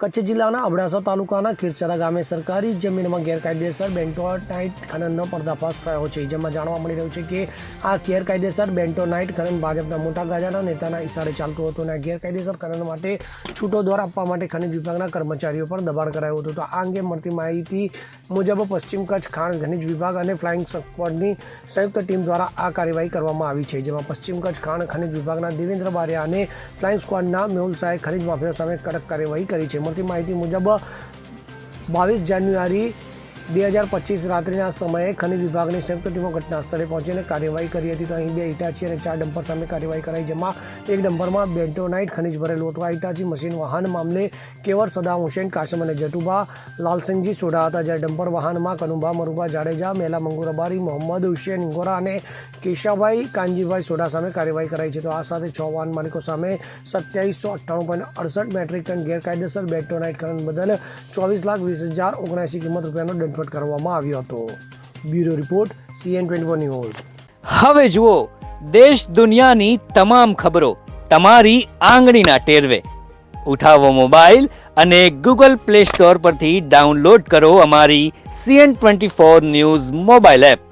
કચ્છ જિલ્લાના અબડાસા તાલુકાના ખીરસરા ગામે સરકારી જમીનમાં ગેરકાયદેસર બેન્ટોનાઇટ ખનનનો પર્દાફાશ થયો છે, જેમાં જાણવા મળી રહ્યું છે કે આ ગેરકાયદેસર બેન્ટોનાઇટ ખનન ભાજપના મોટા ગાજાના નેતાના ઇશારે ચાલતું હતું અને આ ગેરકાયદેસર ખનન માટે છૂટો દોર આપવા માટે ખનિજ વિભાગના કર્મચારીઓ પર દબાણ કરાયું હતું. તો આ અંગે મળતી માહિતી મુજબ પશ્ચિમ કચ્છ ખાણ ખનિજ વિભાગ અને ફ્લાઇંગ સ્ક્વોડની સંયુક્ત ટીમ દ્વારા આ કાર્યવાહી કરવામાં આવી છે, જેમાં પશ્ચિમ કચ્છ ખાણ ખનિજ વિભાગના દેવેન્દ્ર બારિયા અને ફ્લાઇંગ સ્ક્વોડના મેહુલ શાહે ખનિજ માફિયાઓ સામે કડક કાર્યવાહી કરી છે. મળતી માહિતી મુજબ 22 જાન્યુઆરી 2025 રાત્રિના સમયે ખનિજ વિભાગની સંયુક્ત ટીમો ઘટના સ્થળે પહોંચીને કાર્યવાહી કરી હતી. તો અહીં 2 હિટાચી અને 4 ડમ્પર સામે કાર્યવાહી કરાઈ, જેમાં એક ડમ્પરમાં બેન્ટોનાઇટ ખનિજ ભરેલું હતું. આ હિટાચી મશીન વાહન મામલે કેવર સદામ હુસેન કાસમ અને જટુભા લાલસિંહજી સોઢા હતા, જ્યારે ડમ્પર વાહનમાં કનુભા મરુભા જાડેજા, મેલા મંગુ રબારી, મોહમ્મદ હુસેન ઇંગોરા અને કેશાભાઈ કાનજીભાઈ સોઢા સામે કાર્યવાહી કરાઈ છે. તો આ સાથે 6 વાહન માલિકો સામે 2798.68 મેટ્રિક ટન ગેરકાયદેસર બેન્ટોનાઇટ ખનન બદલ 24,20,079 કિંમત રૂપિયાનો દંડ કરવામાં આવ્યો હતો. Bureau report CN24 news. હવે જુઓ દેશ દુનિયાની તમામ ખબરો તમારી આંગળીના ટેરવે. ઉઠાવો મોબાઈલ અને Google Play Store પરથી ડાઉનલોડ કરો અમારી CN24 ન્યૂઝ મોબાઈલ એપ.